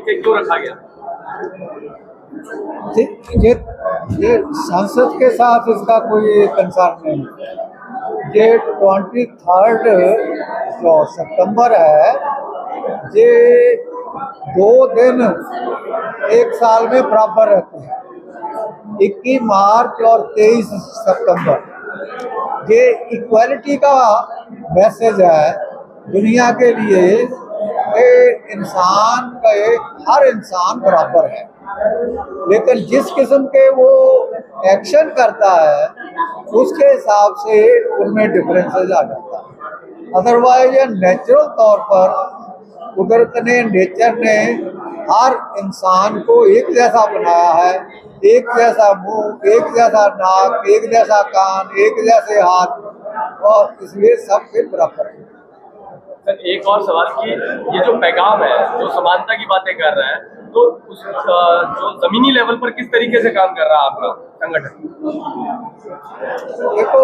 के क्यों रखा गया? ये संसद के साथ इसका कोई कंसर्न नहीं। ये 23 जो सितंबर है, ये 2 दिन एक साल में बराबर रहते हैं, 21 मार्च और 23 सितंबर। ये इक्वालिटी का मैसेज है दुनिया के लिए कि इंसान का हर इंसान बराबर है, लेकिन जिस किस्म के वो एक्शन करता है उसके हिसाब से उनमें डिफरेंसेस आ जाता है। अदरवाइज ये नेचुरल तौर पर कुदरत ने, नेचर ने हर इंसान को एक जैसा बनाया है, एक जैसा मुंह, एक जैसा नाक, एक जैसा कान, एक जैसे हाथ, और इसलिए सब के बराबर है। सर एक और सवाल कि ये जो पैगाम है, जो समानता की बातें कर रहा है, तो उस जो जमीनी लेवल पर किस तरीके से काम कर रहा है आपका संगठन? देखो,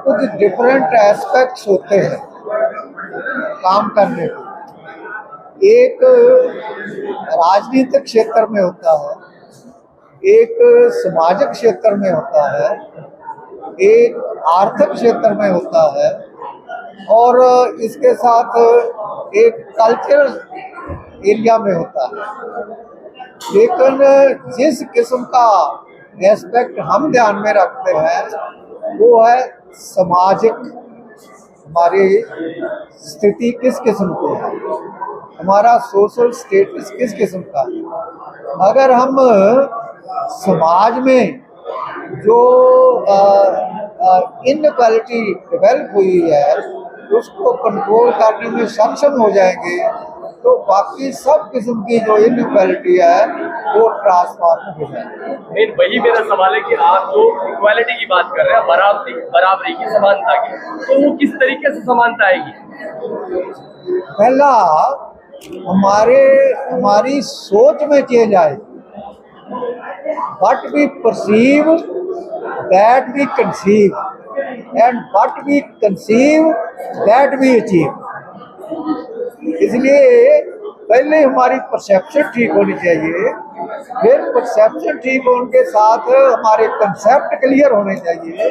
कुछ डिफरेंट एस्पेक्ट्स होते हैं काम करने के। एक राजनीतिक क्षेत्र में होता है, एक सामाजिक क्षेत्र में होता है, एक आर्थिक क्षेत्र में होता है, और इसके साथ एक कल्चरल एरिया में होता है। लेकिन जिस किस्म का एस्पेक्ट हम ध्यान में रखते हैं वो है सामाजिक, हमारी स्थिति किस किस्म की है, हमारा सोशल स्टेटस किस किस्म का है। अगर हम समाज में जो इनक्वालिटी डेवलप हुई है उसको कंट्रोल करने में सक्षम हो जाएंगे तो बाकी सब किस्म की जो इनक्वालिटी है वो ट्रांसफॉर्म हो जाएगी। वही मेरा सवाल है कि आप जो इक्वालिटी की बात कर रहे हैं, बराबरी की, समानता की, तो वो किस तरीके से समानता आएगी? पहला हमारी सोच में चेंज आएगी। What we perceive, that we conceive, and what we conceive, that we achieve. इसलिए पहले हमारी परसेप्शन ठीक होनी चाहिए, फिर परसेप्शन ठीक होने के साथ हमारे कंसेप्ट क्लियर होने चाहिए।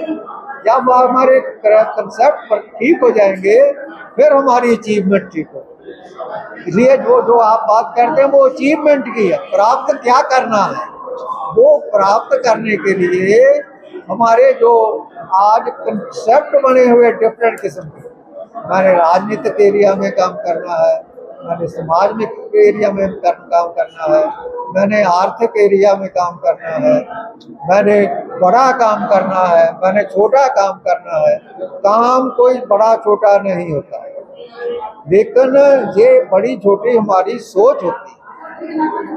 जब हमारे कंसेप्ट पर ठीक हो जाएंगे फिर हमारी अचीवमेंट ठीक हो। इसलिए जो आप बात करते हैं वो अचीवमेंट की है, प्राप्त क्या करना है, वो प्राप्त करने के लिए हमारे जो आज कंसेप्ट बने हुए डिफरेंट किस्म के, मैंने राजनीतिक एरिया में काम करना है, मैंने समाज में एरिया में काम करना है, मैंने आर्थिक एरिया में काम करना है, मैंने बड़ा काम करना है, मैंने छोटा काम करना है। काम कोई बड़ा छोटा नहीं होता है, लेकिन ये बड़ी छोटी हमारी सोच होती है।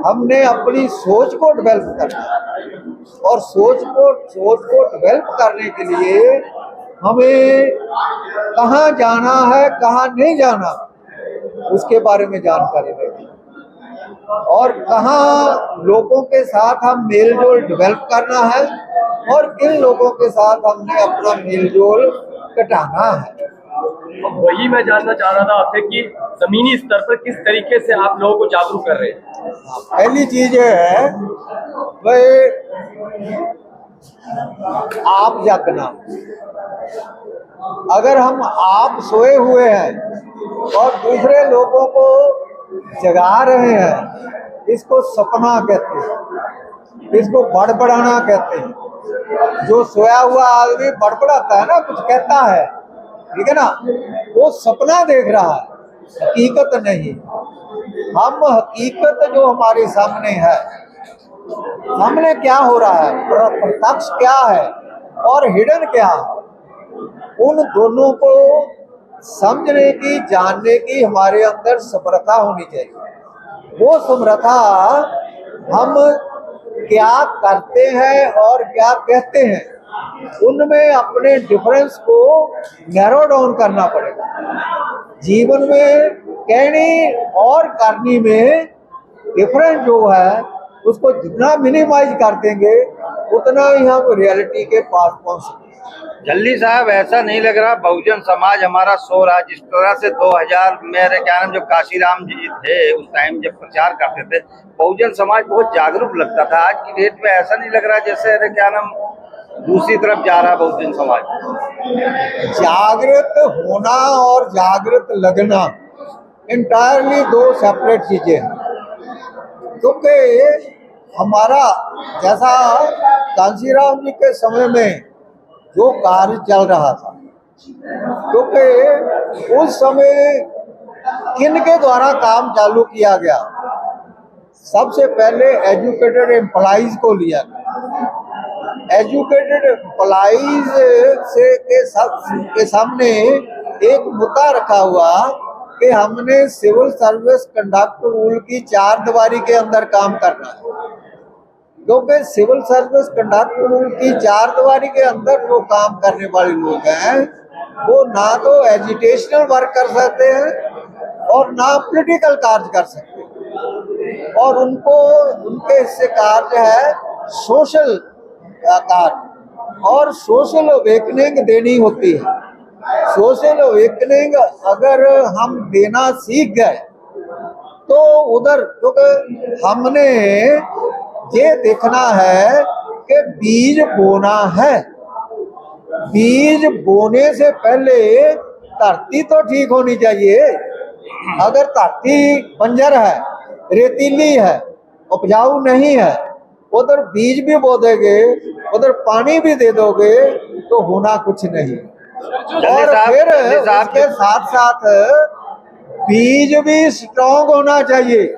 हमने अपनी सोच को डेवलप करना है, और सोच को डेवलप करने के लिए हमें कहाँ जाना है, कहाँ नहीं जाना, उसके बारे में जानकारी देनी, और कहाँ लोगों के साथ हम मेलजोल डेवलप करना है और किन लोगों के साथ हमने अपना मेलजोल घटाना है। वही मैं जानना चाह रहा था आपसे कि जमीनी स्तर पर किस तरीके से आप लोगों को जागरूक कर रहे हैं। पहली चीज है वह आप जागना। अगर हम आप सोए हुए हैं और दूसरे लोगों को जगा रहे हैं, इसको सपना कहते हैं, इसको बड़बड़ाना कहते हैं। जो सोया हुआ आदमी बड़बड़ाता है ना, कुछ कहता है, ठीक है ना, वो सपना देख रहा है, हकीकत नहीं। हम हकीकत जो हमारे सामने है, सामने क्या हो रहा है, प्रत्यक्ष क्या है और हिडन क्या है, उन दोनों को समझने की, जानने की हमारे अंदर समर्था होनी चाहिए। वो समर्था हम क्या करते हैं और क्या कहते हैं, उनमें अपने डिफरेंस को नैरो डाउन करना पड़ेगा। जीवन में कहनी और करनी में डिफरेंस जो है उसको जितना मिनिमाइज कर देंगे उतना ही हम रियलिटी के पास पहुंच सकते हैं। जल्दी साहब, ऐसा नहीं लग रहा बहुजन समाज हमारा सो रहा। जिस तरह से 2000 मेरे क्या नाम, जब काशीराम जी थे उस टाइम जब प्रचार करते थे, बहुजन समाज बहुत जागरूक लगता था। आज की डेट में ऐसा नहीं लग रहा जैसे अरे क्या नाम दूसरी तरफ जा रहा है बहुजन समाज। जागृत होना और जागृत लगना इंटायरली दो सेपरेट चीजें हैं। क्योंकि हमारा जैसा कांशीराम जी के समय में जो कार्य चल रहा था, क्योंकि उस समय किनके द्वारा काम चालू किया गया, सबसे पहले एजुकेटेड एम्प्लॉइज को लिया गया। एजुकेटेड एम्प्लॉइज से के सामने एक मुद्दा रखा हुआ कि हमने सिविल सर्विस कंडक्ट रूल की 4 दीवारी के अंदर काम करना है। क्योंकि सिविल सर्विस कंडक्ट रूल की 4 दीवारी के अंदर जो काम करने वाले लोग हैं वो ना तो एजुकेशनल वर्क कर सकते हैं और ना पॉलिटिकल कार्य कर सकते हैं, और उनको उनके हिस्से कार्य है सोशल कार्य, और सोशल अवेकनिंग देनी होती है। सोशल अवेकनिंग अगर हम देना सीख गए तो उधर, क्योंकि हमने ये देखना है कि बीज बोना है। बीज बोने से पहले धरती तो ठीक होनी चाहिए। अगर धरती बंजर है, रेतीली है, उपजाऊ नहीं है, उधर बीज भी बो दोगे, उधर पानी भी दे दोगे तो होना कुछ नहीं। और फिर इसके साथ साथ बीज भी स्ट्रॉन्ग होना चाहिए।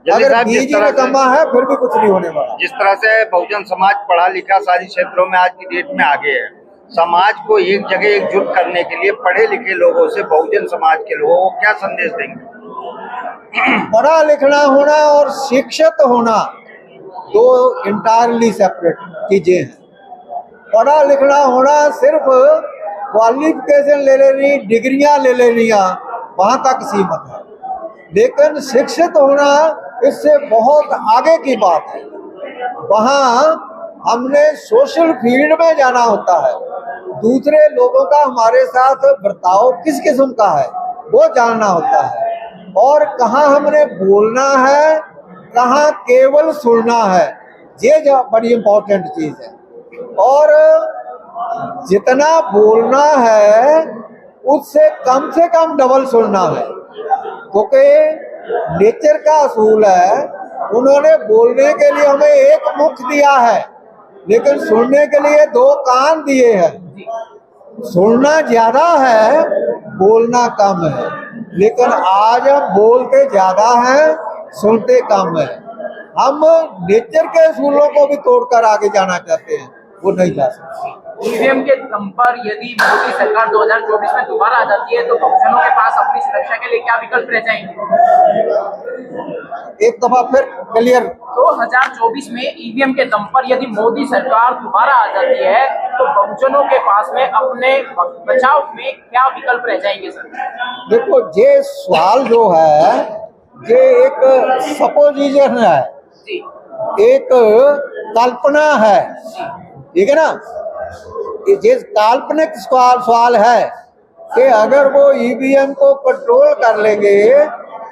अगर बीज ही कमा है फिर भी कुछ नहीं होने वाला। जिस तरह से बहुजन समाज पढ़ा लिखा सारी क्षेत्रों में आज की डेट में आगे है, समाज को एक जगह एकजुट करने के लिए पढ़े लिखे लोगों से बहुजन समाज के लोगों को क्या संदेश देंगे? पढ़ा लिखना होना और शिक्षित होना दो इंटायरली सेपरेट चीजें हैं। पढ़ा लिखना होना सिर्फ क्वालिफिकेशन ले लेनी, डिग्रियां ले लेनी, वहां तक सीमित है, लेकिन शिक्षित होना इससे बहुत आगे की बात है। वहाँ हमने सोशल फील्ड में जाना होता है, दूसरे लोगों का हमारे साथ बर्ताव किस किस्म का है वो जानना होता है, और कहाँ हमने बोलना है, कहाँ केवल सुनना है, ये जो बड़ी इम्पोर्टेंट चीज है। और जितना बोलना है उससे कम डबल सुनना है, क्योंकि नेचर का असूल है। उन्होंने बोलने के लिए हमें एक मुख दिया है, लेकिन सुनने के लिए 2 कान दिए हैं। सुनना ज्यादा है, बोलना कम है, लेकिन आज हम बोलते ज्यादा हैं, सुनते कम है। हम नेचर के असूलों को भी तोड़कर आगे जाना चाहते हैं, वो नहीं जा सकते। ईवीएम के दम पर यदि मोदी सरकार 2024 में दोबारा आ जाती है तो बहुजनों के पास अपनी सुरक्षा के लिए क्या विकल्प रह जाएंगे? एक दफा फिर क्लियर। 2024 में ईवीएम के दम पर यदि मोदी सरकार दोबारा आ जाती है तो बहुजनों के पास में अपने बचाव में क्या विकल्प रह जाएंगे सर? देखो, ये सवाल जो है ये एक सपोजिशन है, एक कल्पना है, ठीक है ना। ये काल्पनिक सवाल है कि अगर वो ईवीएम को कंट्रोल कर लेंगे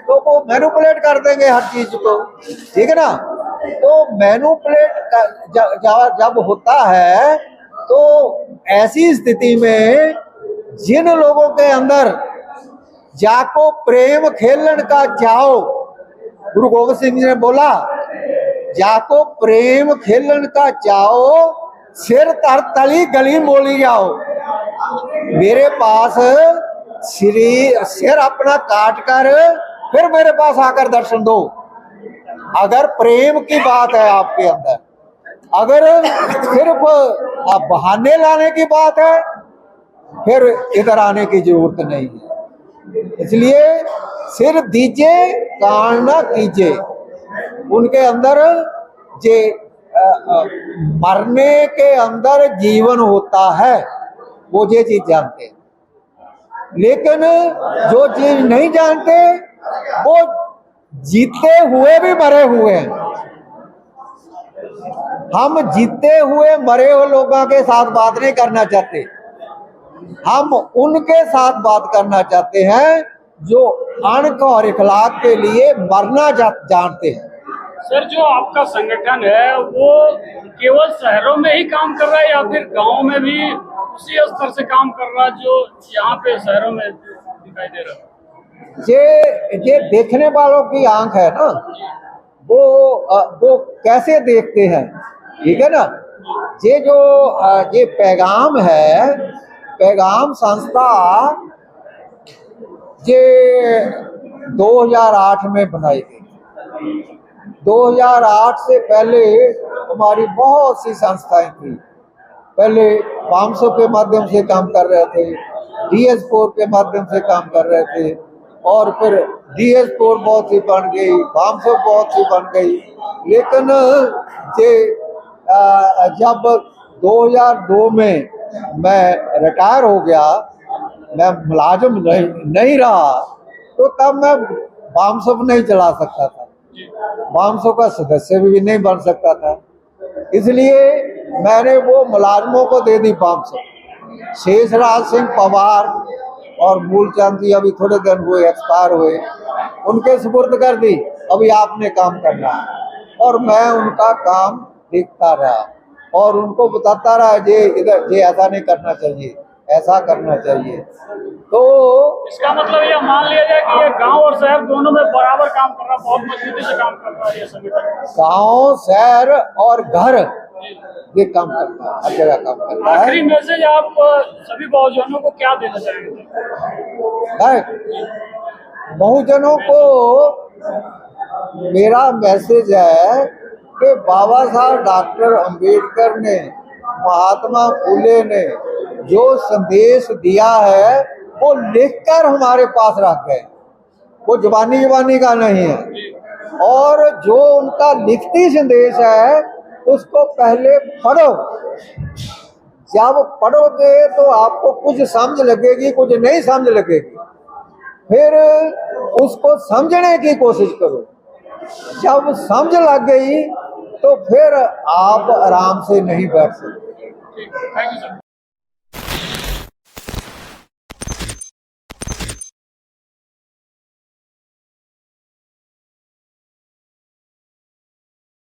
तो वो मैनिपुलेट कर देंगे हर चीज को, ठीक है ना। तो मैनिपुलेट जब होता है तो ऐसी स्थिति में जिन लोगों के अंदर जाको प्रेम खेलन का चाहो, गुरु गोविंद सिंह जी ने बोला जाको प्रेम खेलन का चाहो, सिर तर तली गली मोली जाओ। मेरे पास सिर अपना काट कर फिर मेरे पास आकर दर्शन दो। अगर प्रेम की बात है आपके अंदर, अगर सिर्फ बहाने लाने की बात है, फिर इधर आने की जरूरत नहीं है। इसलिए सिर दीजिए, कान न कीजिए। उनके अंदर जे मरने के अंदर जीवन होता है, वो ये चीज जानते हैं। लेकिन जो चीज नहीं जानते वो जीते हुए भी मरे हुए हैं। हम जीते हुए मरे हुए लोगों के साथ बात नहीं करना चाहते, हम उनके साथ बात करना चाहते हैं जो अणख और इखलाक के लिए मरना जानते हैं। सर, जो आपका संगठन है वो केवल शहरों में ही काम कर रहा है या फिर गांव में भी उसी स्तर से काम कर रहा है जो यहाँ पे शहरों में दिखाई दे रहा है? ये देखने वालों की आंख है ना, वो कैसे देखते हैं, ठीक है ना। ये पैगाम है, पैगाम संस्था ये 2008 में बनाई गई। 2008 से पहले हमारी बहुत सी संस्थाएं थी। पहले वामसो के माध्यम से काम कर रहे थे, DS4 के माध्यम से काम कर रहे थे, और फिर DS4 बहुत सी बन गई, वामसो बहुत सी बन गई। लेकिन जब 2002 में मैं रिटायर हो गया, मैं मुलाजिम नहीं रहा, तो तब मैं वामसो नहीं चला सकता था, वामसो का सदस्य भी नहीं बन सकता था। इसलिए मैंने वो मुलाजमों को दे दी वामसो। शेषराज सिंह पवार और मूलचंद जी अभी थोड़े दिन हुए एक्सपायर हुए, उनके सुपुर्द कर दी, अभी आपने काम करना है। और मैं उनका काम देखता रहा और उनको बताता रहा, ये ऐसा नहीं करना चाहिए, ऐसा करना चाहिए। तो इसका मतलब ये मान लिया जाए कि ये गांव और शहर दोनों में बराबर काम कर रहा है, बहुत मजबूती से काम कर रहा है ये संगठन। गाँव, शहर और घर ये काम करता है, हर जगह काम करता है। आखिरी मैसेज आप सभी बहुजनों को क्या देना चाहेंगे? बहुजनों को मेरा मैसेज है कि बाबा साहब डॉक्टर अंबेडकर ने, महात्मा फूले ने जो संदेश दिया है वो लिखकर हमारे पास रख गए, वो जुबानी का नहीं है। और जो उनका लिखती संदेश है उसको पहले पढ़ो, जब पढ़ोगे तो आपको कुछ समझ लगेगी, कुछ नहीं समझ लगेगी, फिर उसको समझने की कोशिश करो। जब समझ लग गई तो फिर आप आराम से नहीं बैठ सकते। Thank you sir.